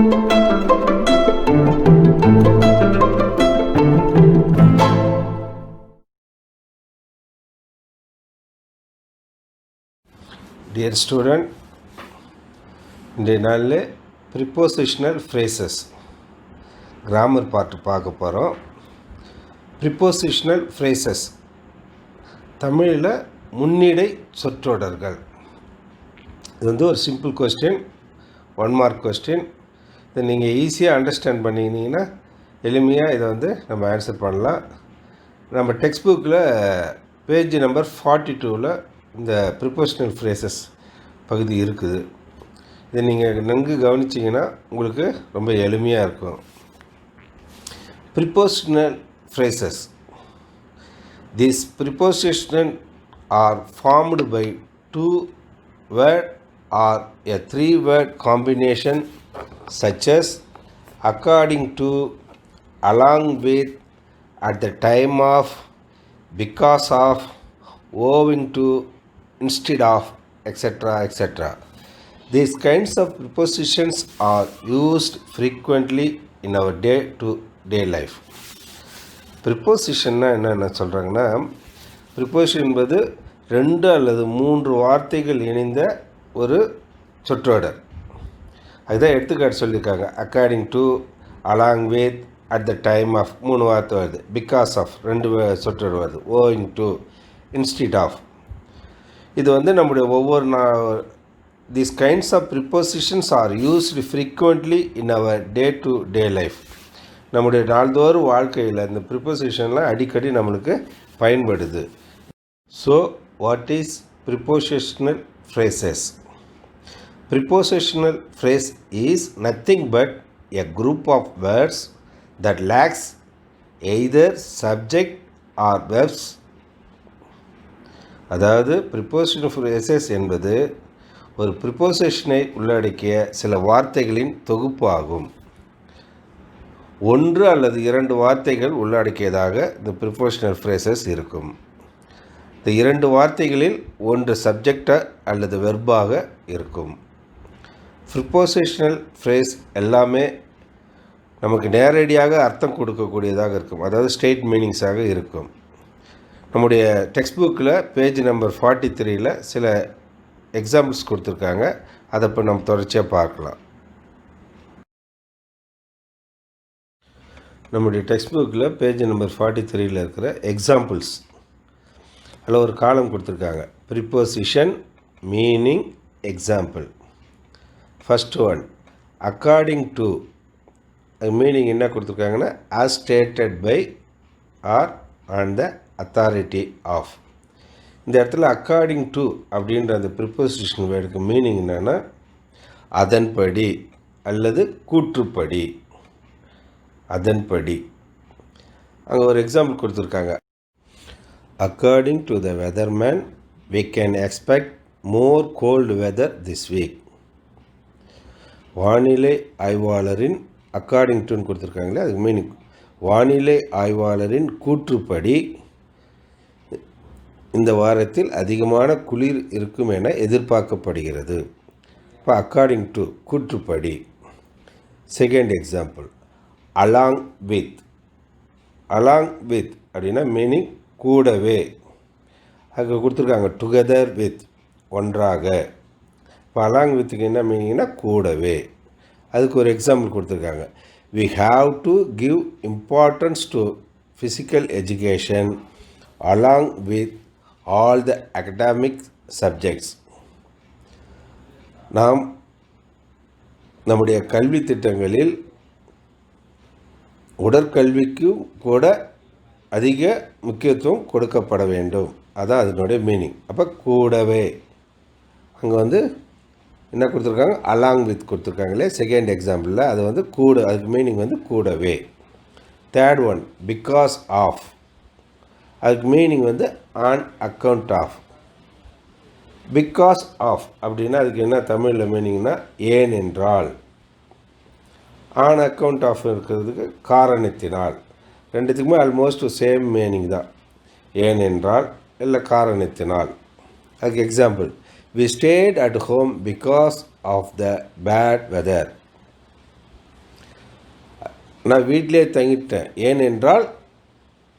Dear student, இன்றைய நாளில் prepositional phrases grammar part பார்க்க போகிறோம். ப்ரிப்போசிஷனல் ஃப்ரேசஸ் தமிழில் முன்னிடை சொற்றொடர்கள். இது வந்து ஒரு சிம்பிள் கொஸ்டின், 1 மார்க் கொஸ்டின். இதை நீங்கள் ஈஸியாக அண்டர்ஸ்டாண்ட் பண்ணிக்கினீங்கன்னா எளிமையாக இதை வந்து நம்ம ஆன்சர் பண்ணலாம். நம்ம டெக்ஸ்ட் புக்கில் பேஜ் நம்பர் 42ல் இந்த ப்ரிப்போசிஷனல் ஃப்ரேசஸ் பகுதி இருக்குது. இதை நீங்கள் நன்கு கவனிச்சிங்கன்னா உங்களுக்கு ரொம்ப எளிமையாக இருக்கும். Prepositional phrases. These prepositions are formed by 2-word or a 3-word combination such as according to, along with, at the time of, because of, owing to, instead of, etc. etc. These kinds of prepositions are used frequently in our day-to-day life. ப்ரிப்போசிஷன்னா என்ன சொல்கிறாங்கன்னா, preposition என்பது 2 அல்லது 3 வார்த்தைகள் இணைந்த ஒரு சொற்றொடர். அதுதான் எடுத்துக்காட்டு சொல்லியிருக்காங்க. According to, along with, at the time of 3 வார்த்தை வருது. பிகாஸ் ஆஃப் 2 சொற்றொடர் வருது. Owing to, instead of. இது வந்து நம்முடைய ஒவ்வொரு these kinds of prepositions are used frequently in our day-to-day life. நம்முடைய நாள்தோறும் வாழ்க்கையில் இந்த ப்ரிப்போசிஷன்லாம் அடிக்கடி நம்மளுக்கு பயன்படுது. So what is prepositional phrases? Prepositional phrase is nothing but a group of words that lacks either subject or verbs. அதாவது prepositional phrases என்பது ஒரு ப்ரிப்போசிஷனை உள்ளடக்கிய சில வார்த்தைகளின் தொகுப்பு ஆகும். 1 அல்லது 2 வார்த்தைகள் உள்ளடக்கியதாக இந்த ப்ரிப்போசிஷனல் ஃப்ரேசஸ் இருக்கும். இந்த 2 வார்த்தைகளில் ஒன்று சப்ஜெக்டாக அல்லது வெர்பாக இருக்கும். ப்ரிப்போசிஷனல் ஃப்ரேஸ் எல்லாமே நமக்கு நேரடியாக அர்த்தம் கொடுக்கக்கூடியதாக இருக்கும். அதாவது ஸ்ட்ரெயிட் மீனிங்ஸாக இருக்கும். நம்முடைய டெக்ஸ்ட் புக்கில் பேஜ் நம்பர் 43ல் சில எக்ஸாம்பிள்ஸ் கொடுத்துருக்காங்க. அதை இப்போ நம்ம தொடர்ச்சியாக பார்க்கலாம். நம்முடைய டெக்ஸ்ட் புக்கில் பேஜ் நம்பர் 43ல் இருக்கிற எக்ஸாம்பிள்ஸ் அதில் ஒரு காலம் கொடுத்துருக்காங்க. Preposition, meaning, example. First one, according to. Meaning என்ன கொடுத்துருக்காங்கன்னா, as stated by or on the authority of. இந்த இடத்துல அக்கார்டிங் டு அப்படின்ற அந்த ப்ரிப்போசிஷன் வேர்டுக்கு மீனிங் என்னென்னா அதன்படி அல்லது கூற்றுப்படி. அதன்படி. அங்கே ஒரு எக்ஸாம்பிள் கொடுத்துருக்காங்க. According to the weatherman we can expect more cold weather this week. வானிலை ஆய்வாளரின் அக்கார்டிங் டுன்னு கொடுத்துருக்காங்களே, அதுக்கு மீனிங் வானிலை ஆய்வாளரின் கூற்றுப்படி இந்த வாரத்தில் அதிகமான குளிர் இருக்கும் என எதிர்பார்க்கப்படுகிறது. இப்போ அக்கார்டிங் டு கூற்றுப்படி. Second example, along with. Along with அப்படின்னா மீனிங் கூடவே. அதுக்கு கொடுத்துருக்காங்க டுகெதர் வித், ஒன்றாக. இப்போ அலாங் வித்துக்கு என்ன மீனிங்னா கூடவே. அதுக்கு ஒரு எக்ஸாம்பிள் கொடுத்துருக்காங்க. we have to give importance to physical education along with all the academic subjects. நாம் நம்முடைய கல்வி திட்டங்களில் உடற்கல்விக்கும் கூட அதிக முக்கியத்துவம் கொடுக்கப்பட வேண்டும். அதான் அதனுடைய மீனிங். அப்போ கூடவே. அங்கே வந்து என்ன கொடுத்துருக்காங்க, அலாங் வித் கொடுத்துருக்காங்களே செகண்ட் எக்ஸாம்பிளில். அது வந்து கூட, அதுக்கு மீனிங் வந்து கூடவே. Third one, because of. அதுக்கு மீனிங் வந்து on account of. Because of அப்படின்னா அதுக்கு என்ன தமிழில் மீனிங்னா ஏன் என்றால். ஆன் அக்கவுண்ட் ஆஃப் இருக்கிறதுக்கு காரணத்தினால். ரெண்டுத்துக்குமே ஆல்மோஸ்ட் சேம் மீனிங் தான். ஏன் என்றால் இல்லை காரணத்தினால். அதுக்கு example, we stayed at home because of the bad weather. நான் வீட்டிலே தங்கிட்டேன், ஏனென்றால்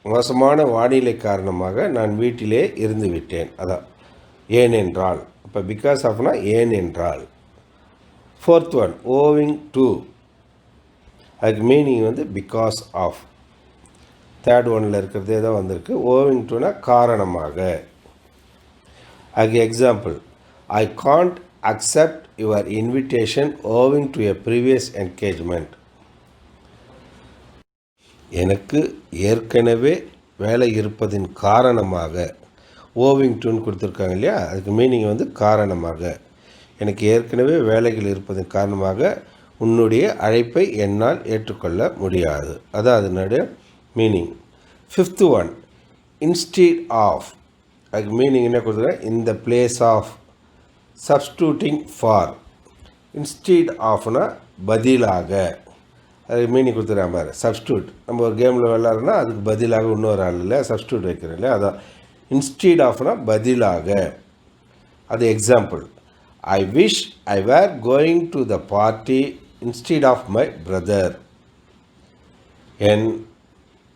மோசமான வானிலை காரணமாக நான் வீட்டிலே இருந்து விட்டேன். அதான் ஏனென்றால். இப்போ பிகாஸ் ஆஃப்னா ஏனென்றால். ஃபோர்த் ஒன் ஓவிங் டு, அதுக்கு மீனிங் வந்து பிகாஸ் ஆஃப். தேர்ட் ஒனில் இருக்கிறதே தான் வந்திருக்கு. ஓவிங் டுனா காரணமாக. அதுக்கு example, I can't accept your invitation owing to a previous engagement. எனக்கு ஏற்கனவே வேலை இருப்பதின் காரணமாக. ஓவிங் டுன்னு கொடுத்துருக்காங்க இல்லையா, அதுக்கு மீனிங் வந்து காரணமாக. எனக்கு ஏற்கனவே வேலைகள் இருப்பதன் காரணமாக உன்னுடைய அழைப்பை என்னால் ஏற்றுக்கொள்ள முடியாது. அதான் அதனுடைய meaning. Fifth one instead of, அதுக்கு மீனிங் என்ன கொடுத்துருக்கேன், in the place of. Substituting for. Instead ஆஃப்னா பதிலாக. அதுக்கு மீனிங் கொடுத்துருக்காங்க பாரு, சப்ஸ்டியூட். நம்ம ஒரு கேமில் விளாட்றோன்னா அதுக்கு பதிலாக இன்னொரு ஆள் இல்லை, சப்ஸ்டியூட் வைக்கிறோம் இல்லையா, அதான் இன்ஸ்டீட் ஆஃப்னா பதிலாக. அது example, I wish I were going to the party instead of my brother. என்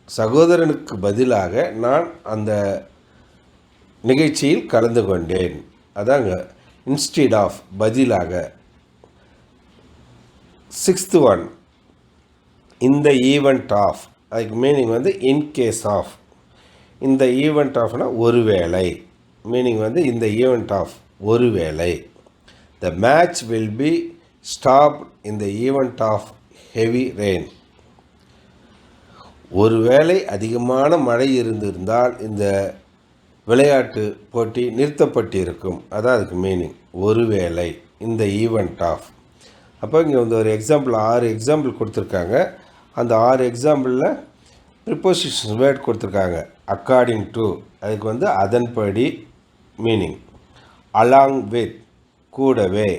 சகோதரனுக்கு பதிலாக நான் அந்த நிகழ்ச்சியில் கலந்து கொண்டேன். அதாங்க இன்ஸ்டீட் ஆஃப், பதிலாக. Sixth one in the event of, அதுக்கு மீனிங் வந்து in case of. In the event ஆஃப்னா ஒருவேளை. மீனிங் வந்து இந்த ஈவெண்ட் ஆஃப் ஒருவேளை. The match will be stop in the event of heavy rain. ஒருவேளை அதிகமான மழை இருந்திருந்தால் இந்த விளையாட்டு போட்டி நிறுத்தப்பட்டிருக்கும். அதான் அதுக்கு மீனிங், ஒருவேளை, இந்த ஈவெண்ட் ஆஃப். அப்போ இங்கே வந்து ஒரு எக்ஸாம்பிள் 6 எக்ஸாம்பிள் கொடுத்துருக்காங்க. அந்த 6 எக்ஸாம்பிளில் ப்ரிப்போசிஷன் வேர்ட் கொடுத்துருக்காங்க. அக்கார்டிங் டு, அதுக்கு வந்து அதன்படி மீனிங். அலாங் வித், கூடவே.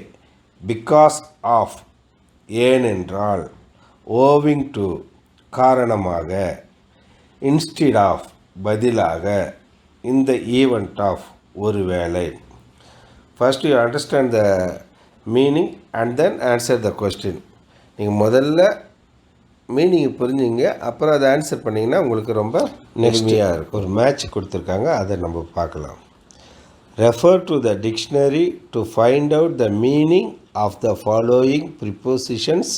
பிகாஸ் ஆஃப், ஏனென்றால். ஓவிங் டு, காரணமாக. இன்ஸ்டீட் ஆஃப், பதிலாக. இந்த ஈவெண்ட் ஆஃப், ஒருவேளை. First you understand the meaning and then answer the question. நீங்கள் முதல்ல மீனிங் புரிஞ்சுங்க, அப்புறம் அதை ஆன்சர் பண்ணிங்கன்னா உங்களுக்கு ரொம்ப எளிமையாக இருக்கும். ஒரு மேட்ச் கொடுத்துருக்காங்க, அதை நம்ம பார்க்கலாம். Refer to the dictionary to find out the meaning of the following prepositions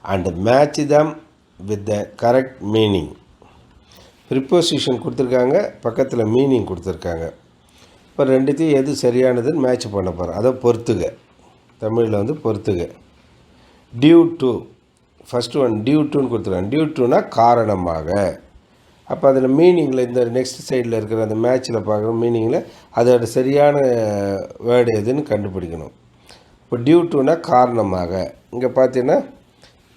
and match them with the correct meaning. Preposition கொடுத்துருக்காங்க, பக்கத்தில் மீனிங் கொடுத்துருக்காங்க. இப்போ ரெண்டுத்தையும் எது சரியானதுன்னு மேட்ச் பண்ண போகிறோம். அதை பொறுத்துக, தமிழில் வந்து பொறுத்துக. Due to, first one due டுன்னு கொடுத்துருக்காங்க. டியூ டுனா காரணமாக. அப்போ அதில் மீனிங்கில் இந்த நெக்ஸ்ட் சைடில் இருக்கிற அந்த மேட்ச்சில் பார்க்குற மீனிங்கில் அதோட சரியான வேர்டு எதுன்னு கண்டுபிடிக்கணும். இப்போ டியூ டுனா காரணமாக. இங்கே பார்த்தீங்கன்னா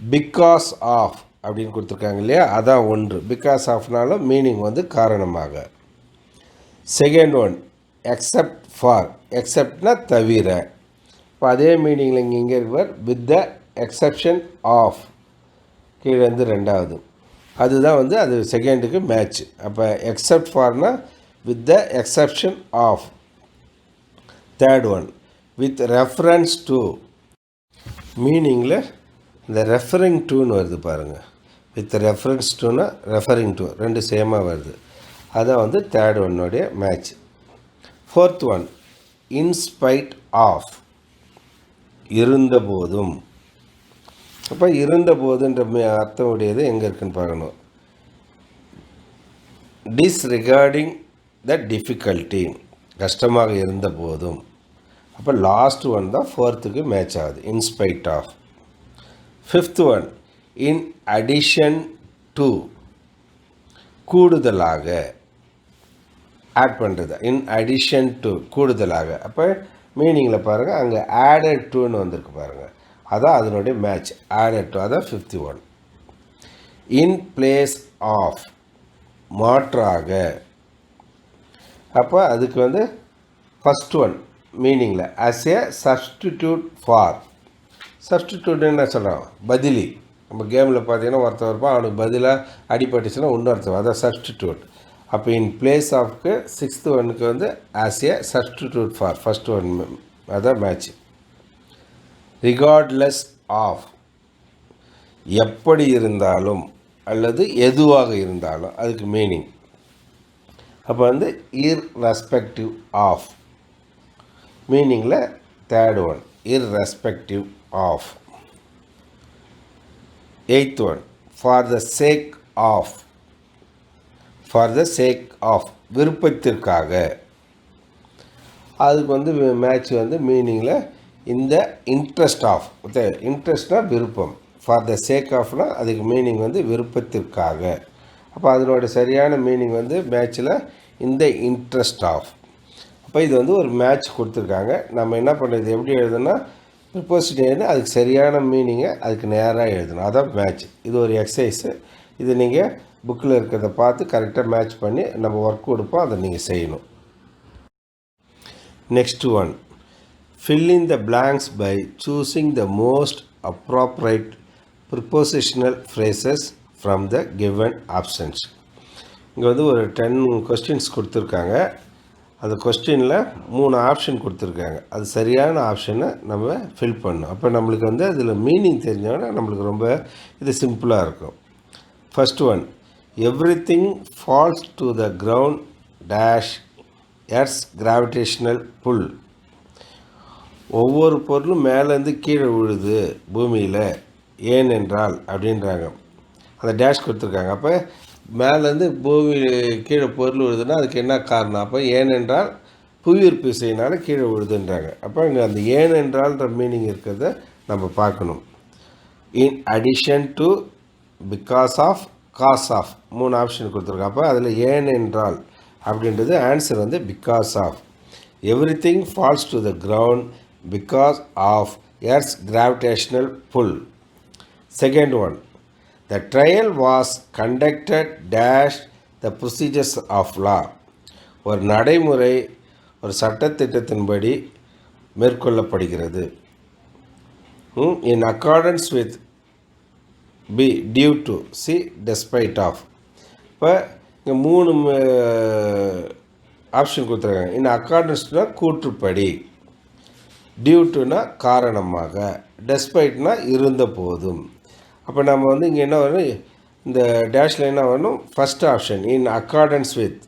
பிகாஸ் ஆஃப் அப்படின்னு கொடுத்துருக்காங்க இல்லையா, அதான் ஒன்று. பிகாஸ் ஆஃப்னாலும் மீனிங் வந்து காரணமாக. Second one except for. எக்ஸப்ட்னா தவிர. இப்போ அதே மீனிங்கில் இங்கே இருப்பார் வித் த எக்ஸப்ஷன் ஆஃப், கீழே வந்து ரெண்டாவது. அதுதான் வந்து அது செகண்டுக்கு மேட்ச். அப்போ எக்ஸப்ட் ஃபார்னா with the exception of. Third one with reference to. மீனிங்கில் இந்த ரெஃபரிங் டுன்னு வருது பாருங்கள். வித் ரெஃபரன்ஸ் டுனா ரெஃபரிங் டு, ரெண்டு சேமாக வருது. அதான் வந்து தேர்ட் ஒன்னுடைய match. Fourth one in spite of, இருந்தபோதும். அப்போ இருந்தபோதுன்ற அர்த்தம் உடையது எங்கே இருக்குன்னு பார்க்கணும். டிஸ்ரிகார்டிங் த டிஃபிகல்ட்டி, கஷ்டமாக இருந்த போதும். அப்போ லாஸ்ட் ஒன் தான் ஃபோர்த்துக்கு மேட்ச் ஆகுது, in spite of. Fifth one in addition to, கூடுதலாக. ஆட் பண்ணுறது, இன் அடிஷன் டு, கூடுதலாக. அப்போ மீனிங்கில் பாருங்கள், அங்கே ஆடட் டுன்னு வந்திருக்கு பாருங்கள், அதான் அதனுடைய மேட்ச். ஆடட் டு, அதான் 5th one. In place of, மாற்றாக. அப்போ அதுக்கு வந்து ஃபஸ்ட் ஒன் மீனிங்கில் ஆஸ் ஏ சப்ஸ்டிடியூட் ஃபார். சப்ஸ்டிடியூட்னு என்ன சொல்கிறோம், பதிலி. நம்ம கேமில் பார்த்தீங்கன்னா ஒருத்தர் இருப்பான், அவனுக்கு பதிலாக அடிபட்டுச்சுன்னா இன்னொருத்தர், அதான் சப்ஸ்டிடியூட். அப்போ இன் பிளேஸ் ஆஃப்க்கு 6th ஒன்னுக்கு வந்து as a substitute for, first one, அதான் மேட்ச். ரிகார்ட்லெஸ் ஆஃப், எப்படி இருந்தாலும். அல்லது எதுவாக இருந்தாலும் அதுக்கு மீனிங். அப்போ வந்து irrespective of மீனிங்கில் third one irrespective of. Eighth one for the sake of விருப்பத்திற்காக. அதுக்கு வந்து மேட்ச் வந்து மீனிங்கில் இந்த இன்ட்ரெஸ்ட் ஆஃப். இன்ட்ரெஸ்ட்னால் விருப்பம், ஃபார் த சேக் ஆஃப்னால் அதுக்கு மீனிங் வந்து விருப்பத்திற்காக. அப்போ அதனோட சரியான மீனிங் வந்து மேட்ச்சில் இந்த இன்ட்ரெஸ்ட் ஆஃப். அப்போ இது வந்து ஒரு மேட்ச் கொடுத்துருக்காங்க. நம்ம என்ன பண்ணுறது, எப்படி எழுதுனா ப்ரிப்போசிஷன் அதுக்கு சரியான மீனிங்கை அதுக்கு நேராக எழுதணும். அதான் மேட்ச். இது ஒரு எக்ஸசைஸு. இது நீங்கள் புக்கில் இருக்கிறத பார்த்து கரெக்டாக மேட்ச் பண்ணி நம்ம ஒர்க் கொடுப்போம், அதை நீங்கள் செய்யணும். Next one, fill in the blanks by choosing the most appropriate prepositional phrases from the given options. இங்கே வந்து ஒரு 10 கொஸ்டின்ஸ் கொடுத்துருக்காங்க. அந்த கொஸ்டினில் 3 ஆப்ஷன் கொடுத்துருக்காங்க. அது சரியான ஆப்ஷனை நம்ம ஃபில் பண்ணணும். அப்போ நம்மளுக்கு வந்து அதில் மீனிங் தெரிஞ்சோன்னா நம்மளுக்கு ரொம்ப இது சிம்பிளாக இருக்கும். First one, everything falls to the ground dash Earth's gravitational pull. ஒவ்வொரு பொருளும் மேலேருந்து கீழே விழுது பூமியில், ஏனென்றால் அப்படின்றாங்க. அந்த டேஷ் கொடுத்துருக்காங்க. அப்போ மேலேருந்து பூமி கீழே பொருள் விழுதுன்னா அதுக்கு என்ன காரணம்? அப்போ ஏனென்றால் புவியீர்ப்பு விசையினால் கீழே விழுதுன்றாங்க. அப்போ இங்கே அந்த ஏனென்றால்ன்ற மீனிங் இருக்கிறத நம்ம பார்க்கணும். In addition to, because of, cause of 3 option கொடுத்துருக்காங்க. அப்போ அதில் ஏனென்றால் அப்படின்றது ஆன்சர் வந்து because of. Everything falls to the ground because of Earth's gravitational pull. Second one, the trial was conducted dash the procedures of law. ஒரு நடைமுறை ஒரு சட்டத்திட்டத்தின்படி மேற்கொள்ளப்படுகிறது. In accordance with, B due to, C despite of. இப்போ இங்கே 3 option கொடுத்துருக்காங்க. இன் அக்கார்டன்ஸ்னால் கூற்றுப்படி, டியூட்டுனா காரணமாக, டெஸ்பைட்னா இருந்த போதும். அப்போ நம்ம வந்து இங்கே என்ன வரணும், இந்த டேஷில் என்ன வரணும், first option in accordance with.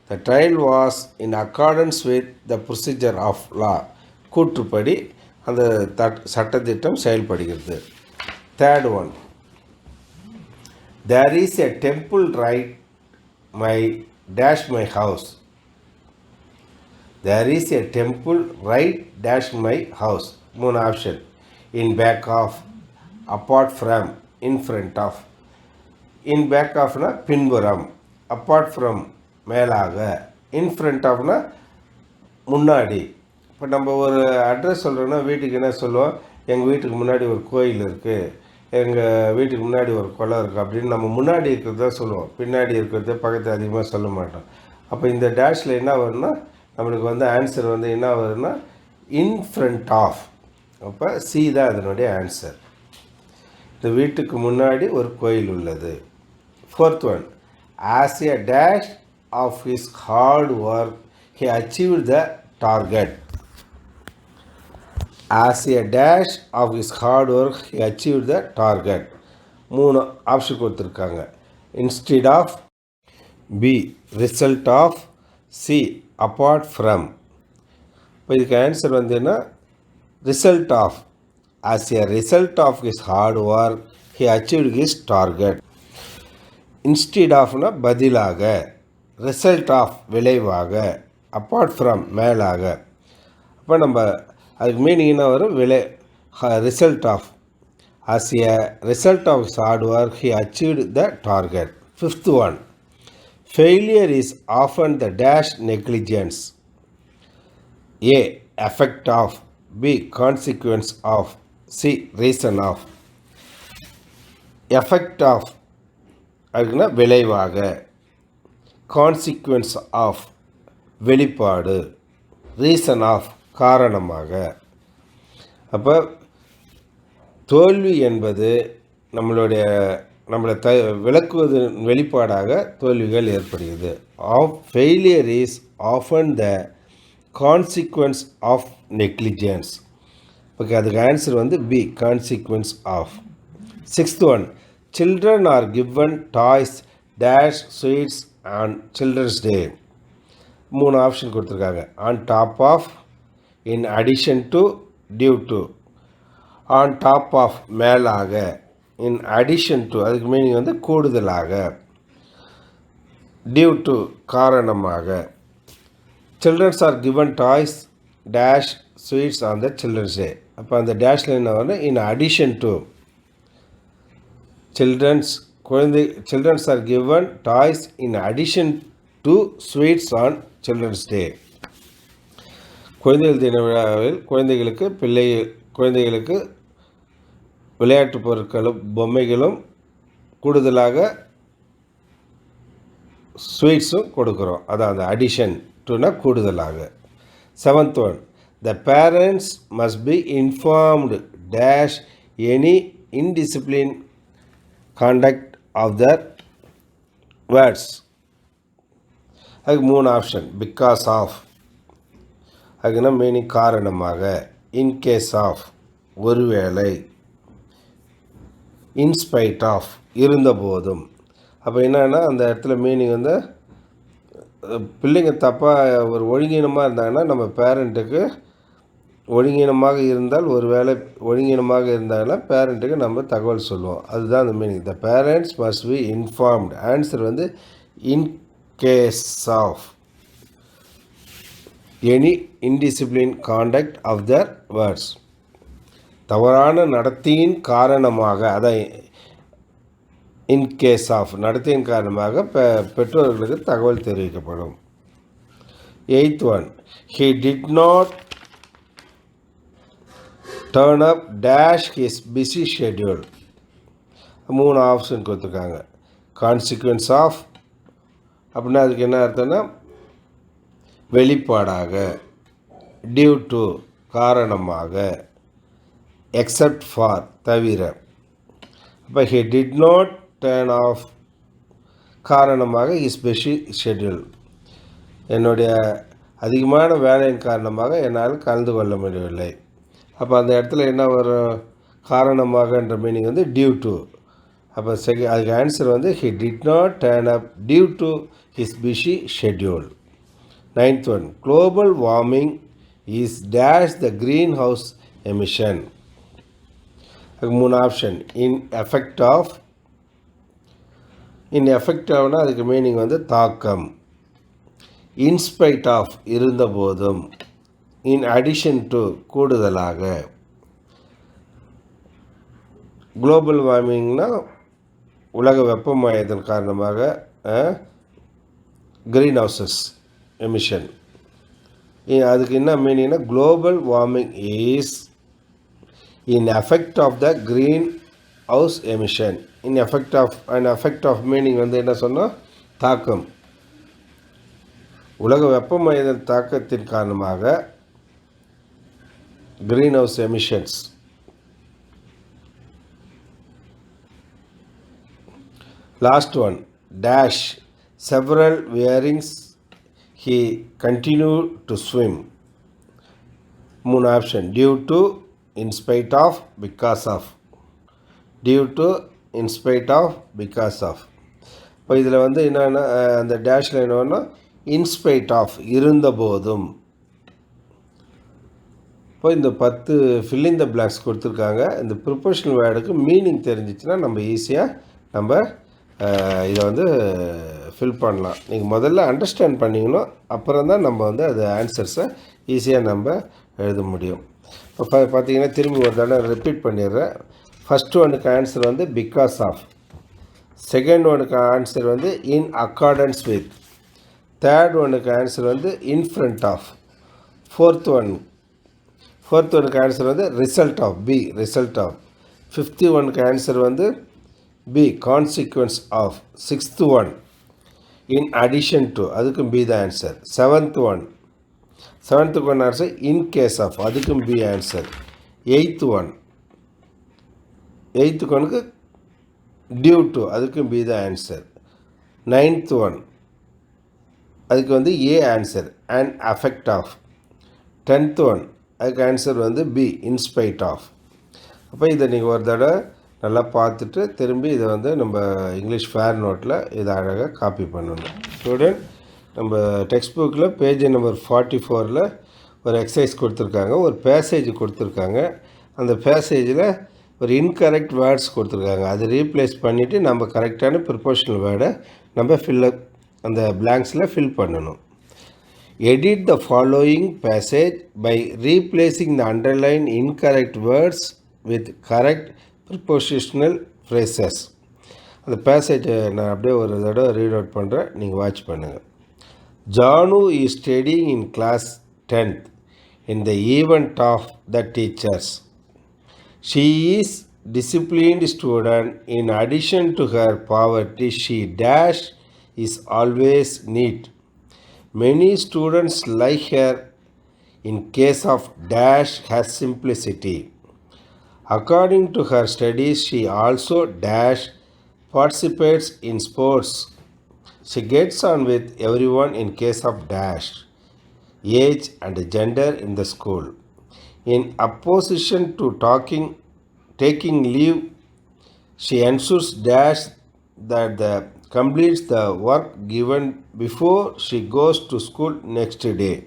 The trial was in accordance with the procedure of law. கூற்றுப்படி அந்த சட்டத்திட்டம் செயல்படுகிறது. Third one, there is a temple right my dash my house. There is a temple right dash my house. 3 option. In back of, apart from, in front of. In back ofனா பின்புறம், apart from மேலாக, in front ofனா முன்னாடி. இப்போ நம்ம ஒரு address சொல்கிறோன்னா வீட்டுக்கு என்ன சொல்லுவோம், எங்கள் வீட்டுக்கு முன்னாடி ஒரு கோயில் இருக்குது, எங்கள் வீட்டுக்கு முன்னாடி ஒரு குளம் இருக்குது அப்படின்னு நம்ம முன்னாடி இருக்கிறது தான் சொல்லுவோம். பின்னாடி இருக்கிறது பக்கத்தில் அதிகமாக சொல்ல மாட்டோம். அப்போ இந்த டேஷில் என்ன வரும்னா நம்மளுக்கு வந்து ஆன்சர் வந்து என்ன வருதுன்னா இன் ஃப்ரண்ட் ஆஃப். அப்போ சி தான் அதனுடைய ஆன்சர். இந்த வீட்டுக்கு முன்னாடி ஒரு கோயில் உள்ளது. Fourth one, as a dash of his hard work he achieved the target. As a dash of his hard work he achieved the target. 3 option கொடுத்துருக்காங்க. Instead of, B result of, C apart from. இப்போ இதுக்கு answer வந்துன்னா result of. as a result of his hard work he achieved his target. instead ofனா பதிலாக, result of விளைவாக, apart from மேலாக. அப்போ நம்ம அதுக்கு மீனிங் என்ன வரும், result of. as a result of his hard work he achieved the target. Fifth one, failure is often the dash negligence. A effect of, B consequence of, C reason of. effect of அதுக்குன்னா விளைவாக, consequence of வெளிப்பாடு, reason of காரணமாக. அப்போ தோல்வி என்பது நம்மளை விளக்குவதன் வெளிப்பாடாக தோல்விகள் ஏற்படுகிறது. Failure is often the consequence of negligence. Okay, அதுக்கு ஆன்சர் வந்து B consequence of. Sixth one, children are given toys dash sweets on children's day. 3 option கொடுத்துருக்காங்க. on top of, in addition to, due to. on top of மேலாக, in addition to அதுக்கு meaning வந்து கூடுதலாக, due to காரணமாக. childrens are given toys dash sweets on the children's day. அப்போ அந்த டேஷில் என்ன வரும்? in addition to. childrens are given toys in addition to sweets on children's day. குழந்தைகள் தின விழாவில் குழந்தைகளுக்கு விளையாட்டு பொருட்களும் பொம்மைகளும் கூடுதலாக ஸ்வீட்ஸும் கொடுக்குறோம். அதான் அந்த அடிஷன் டுனா கூடுதலாக. 7th one, the parents must be informed dash any indisciplined conduct of their words. அதுக்கு 3 ஆப்ஷன். பிகாஸ் ஆஃப், அதுக்குன்னா மீனிங் காரணமாக, இன் கேஸ் ஆஃப் ஒருவேளை, இன்ஸ்பைட் ஆஃப் இருந்தபோதும். அப்போ என்னன்னா அந்த இடத்துல மீனிங் வந்து பிள்ளைங்க தப்பாக ஒரு ஒழுங்கீனமாக இருந்தாங்கன்னா நம்ம பேரண்ட்டுக்கு ஒழுங்கீனமாக இருந்தால் ஒழுங்கீனமாக இருந்தாங்கன்னா பேரண்ட்டுக்கு நம்ம தகவல் சொல்லுவோம். அதுதான் அந்த meaning. The parents must be informed. Answer வந்து in case of any indiscipline conduct of their words. தவறான நடத்தையின் காரணமாக, அதான் இன்கேஸ் ஆஃப் நடத்தையின் காரணமாக பெற்றோர்களுக்கு தகவல் தெரிவிக்கப்படும். 8th one, he did not turn up dash his busy schedule. 3 option கொடுத்துருக்காங்க. கான்சிக்வன்ஸ் ஆஃப் அப்படின்னா அதுக்கு என்ன அர்த்தம்னா வெளிப்பாடாக, டியூ டு காரணமாக, எக்ஸப்ட் ஃபார் தவிர. அப்போ he did not turn off காரணமாக இஸ் பிஸி ஷெட்யூல், என்னுடைய அதிகமான வேலையின் காரணமாக என்னால் கலந்து கொள்ள முடியவில்லை. அப்போ அந்த இடத்துல என்ன வரும்? காரணமாகன்ற மீனிங் வந்து டியூ டு. அப்போ அதுக்கு ஆன்சர் வந்து he did not turn up due to his busy schedule. 9th one, global warming is dash the greenhouse emission. அதுக்கு 3 ஆப்ஷன். இன் எஃபெக்ட் ஆஃப் அதுக்கு மீனிங் வந்து தாக்கம். இன்ஸ்பைட் ஆஃப் இருந்தபோதும். இன் அடிஷன் டு கூடுதலாக. Global வார்மிங்னா உலக வெப்பமயத்தின் காரணமாக க்ரீன் ஹவுசஸ் எமிஷன். அதுக்கு என்ன மீனிங்னா global warming is in effect of the greenhouse emission. In effect of and effect of meaning வந்து என்ன சொன்னால் தாக்கம். உலக வெப்பமயத்தின் தாக்கத்தின் காரணமாக greenhouse emissions. Last one, dash several warnings he continued to swim. 3 option. Due to, in spite of, because of. Due to, in spite of, because of. இப்போ இதில் வந்து என்னென்னா அந்த டேஷில் என்னன்னா இன்ஸ்பைட் ஆஃப் இருந்தபோதும். இப்போ இந்த 10 ஃபில்லிங் த பிளாங்க்ஸ் கொடுத்துருக்காங்க. இந்த ப்ரிப்போஷனல் வேர்டுக்கு மீனிங் தெரிஞ்சிச்சுன்னா நம்ம ஈஸியாக நம்ம இதை வந்து ஃபில் பண்ணலாம். நீங்கள் முதல்ல அண்டர்ஸ்டாண்ட் பண்ணிக்கணும், அப்புறம் தான் நம்ம வந்து அது ஆன்சர்ஸை ஈஸியாக நம்ம எழுத முடியும். இப்போ பார்த்தீங்கன்னா திரும்பி ஒரு தடவை ரிப்பீட் பண்ணிடுறேன். ஃபஸ்ட்டு ஒனுக்கு ஆன்சர் வந்து பிகாஸ் ஆஃப், செகண்ட் ஒனுக்கு ஆன்சர் வந்து இன் அக்கார்டன்ஸ் வித், தேர்ட் ஒனுக்கு ஆன்சர் வந்து இன் ஃப்ரண்ட் ஆஃப், ஃபோர்த் ஒனுக்கு ஆன்சர் வந்து result of, B result of, fifth ஒனுக்கு ஆன்சர் வந்து B consequence of, sixth one in addition to, அதுக்கும் பி த ஆன்சர், செவன்த்துக்கு one answer in case of, அதுக்கும் B answer, எயித்துக்கு ஒனுக்கு டியூ டு, அதுக்கும் B the answer, ninth one அதுக்கு வந்து A answer and affect of, tenth one அதுக்கு answer வந்து பி இன்ஸ்பைட் ஆஃப். அப்போ இதை நீங்கள் ஒரு தடவை நல்லா பார்த்துட்டு திரும்பி இதை வந்து நம்ம இங்கிலீஷ் ஃபேர் நோட்டில் இதை அழகாக காப்பி பண்ணணும். ஸ்டூடெண்ட், நம்ம டெக்ஸ்ட் புக்கில் பேஜ் நம்பர் 44ல் ஒரு எக்ஸசைஸ் கொடுத்துருக்காங்க, ஒரு பேசேஜ் கொடுத்துருக்காங்க. அந்த பேசேஜில் ஒரு இன்கரெக்ட் வேர்ட்ஸ் கொடுத்துருக்காங்க. அதை ரீப்ளேஸ் பண்ணிவிட்டு நம்ம கரெக்டான ப்ரிப்போஷனல் வேர்டை நம்ம அந்த பிளாங்க்ஸில் ஃபில் பண்ணணும். Edit the following passage by replacing the underlined incorrect words with correct prepositional phrases. அந்த பேசேஜை நான் அப்படியே ஒரு தடவை ரீட் அவுட் பண்ணுறேன், நீங்கள் வாட்ச் பண்ணுங்கள். Janu is studying in class 10th in the event of the teachers. She is disciplined student. In addition to her poverty, she dash is always neat. Many students like her. In case of dash has simplicity. According to her studies, she also dash participates in sports. She gets on with everyone in case of dash age and gender in the school. In opposition to taking leave, she ensures dash that the completes the work given before she goes to school next day.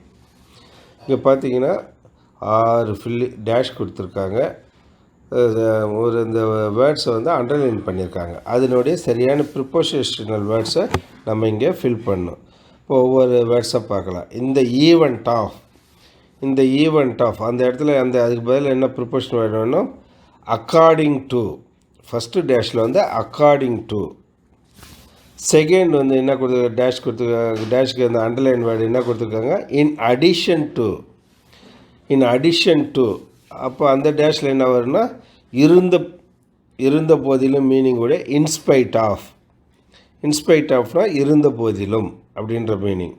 இங்கே பார்த்தீங்கன்னா 6 dash கொடுத்துருக்காங்க. ஒரு இந்த வேர்ட்ஸை வந்து underline பண்ணியிருக்காங்க. அதனுடைய சரியான prepositional வேர்ட்ஸை நம்ம இங்கே ஃபில் பண்ணணும். இப்போ ஒவ்வொரு வேர்ட்ஸை பார்க்கலாம். இந்த ஈவெண்ட் ஆஃப் அந்த இடத்துல அதுக்கு பதில் என்ன ப்ரிப்போஷனல் வேர்டு வேணும்? According to. ஃபஸ்ட்டு டேஷில் வந்து அக்கார்டிங் டு. செகண்ட் வந்து என்ன கொடுத்துருக்காங்க? டேஷ்க்கு அந்த அண்டர்லைன் வேர்டு என்ன கொடுத்துருக்காங்க? இன் அடிஷன் டு. அப்போ அந்த டேஷில் என்ன வரும்னா இருந்த போதிலும் மீனிங் கூட இன்ஸ்பைட் ஆஃப்னா இருந்த போதிலும் அப்படின்ற மீனிங்.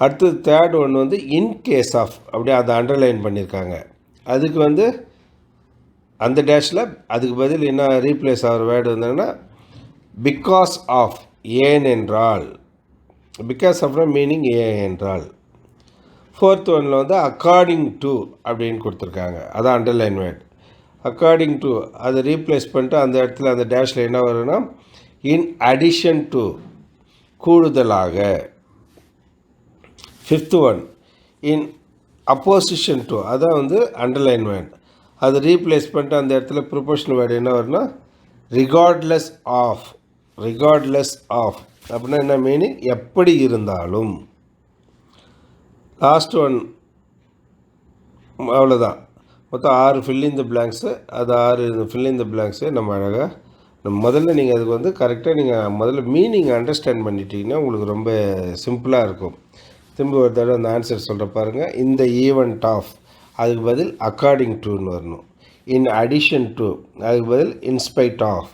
அடுத்தது தேர்ட் ஒன்று வந்து இன் கேஸ் ஆஃப், அப்படியே அதை அண்டர்லைன் பண்ணியிருக்காங்க. அதுக்கு வந்து அந்த டேஷில் அதுக்கு பதில் என்ன ரீப்ளேஸ் ஆகிற வேர்டு வந்ததுன்னா பிகாஸ் ஆஃப், ஏனென்றால். பிகாஸ் ஆஃப்னா மீனிங் ஏனென்றால். ஃபோர்த் ஒன்னில் வந்து அக்கார்டிங் டு அப்படின்னு கொடுத்துருக்காங்க, அதான் அண்டர்லைன் வேர்ட். அக்கார்டிங் டு அதை ரீப்ளேஸ் பண்ணிட்டு அந்த இடத்துல அந்த டேஷில் என்ன வரும்னா இன் அடிஷன் டு, கூடுதலாக. Fifth one in opposition to, அதான் வந்து அண்டர்லைன் வேர்ட். அதை ரீப்ளேஸ் பண்ணிட்டு அந்த இடத்துல ப்ரொபோஷனல் வேர்டு என்ன வரும்னா ரிகார்ட்லெஸ் ஆஃப் அப்படின்னா என்ன மீனிங்? எப்படி இருந்தாலும். லாஸ்ட் ஒன் அவ்வளோதான். மொத்தம் 6 ஃபில்லிங் த பிளாங்க்ஸு. அது 6 ஃபில்லிங் த பிளாங்க்ஸு நம்ம அழகாக முதல்ல நீங்கள் அதுக்கு வந்து கரெக்டாக நீங்கள் முதல்ல மீனிங் அண்டர்ஸ்டாண்ட் பண்ணிட்டீங்கன்னா உங்களுக்கு ரொம்ப சிம்பிளாக இருக்கும். திரும்ப ஒரு தடவை அந்த ஆன்சர் சொல்கிற பாருங்கள். இந்த ஈவெண்ட் ஆஃப் அதுக்கு பதில் அக்கார்டிங் டுன்னு வரணும். இன் அடிஷன் டு அதுக்கு பதில் in spite of.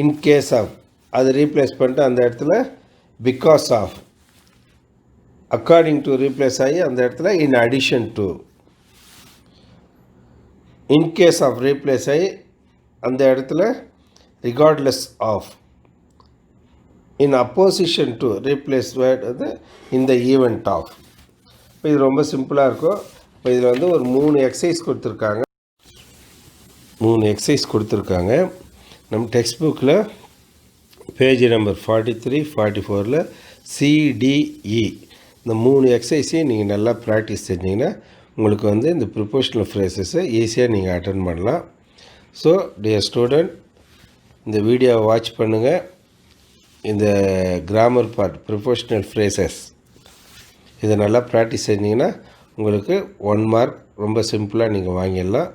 In case of அதை ரீப்ளேஸ் பண்ணிட்டு அந்த இடத்துல because of. According to replace ஆகி அந்த இடத்துல in addition to. In case of replace ஆகி அந்த இடத்துல regardless of. In opposition to replace word வந்து இந்த ஈவெண்ட் ஆஃப். இப்போ இது ரொம்ப சிம்பிளாக இருக்கும். இப்போ இதில் வந்து ஒரு 3 எக்ஸசைஸ் கொடுத்துருக்காங்க. நம்ம டெக்ஸ்ட் புக்கில் பேஜ் நம்பர் 43, 44ல் CDE இந்த 3 எக்ஸசைஸையும் நீங்கள் நல்லா ப்ராக்டிஸ் செஞ்சிங்கன்னா உங்களுக்கு வந்து இந்த ப்ரிப்போஷனல் ஃப்ரேசஸை ஈஸியாக நீங்கள் அட்டன் பண்ணலாம். ஸோ டியர் ஸ்டூடெண்ட், இந்த வீடியோவை வாட்ச் பண்ணுங்கள். இந்த கிராமர் பார்ட் ப்ரிப்போஷனல் ஃப்ரேசஸ் இதை நல்லா ப்ராக்டிஸ் செஞ்சிங்கன்னா உங்களுக்கு 1 மார்க் ரொம்ப சிம்பிளாக நீங்கள் வாங்கிடலாம்.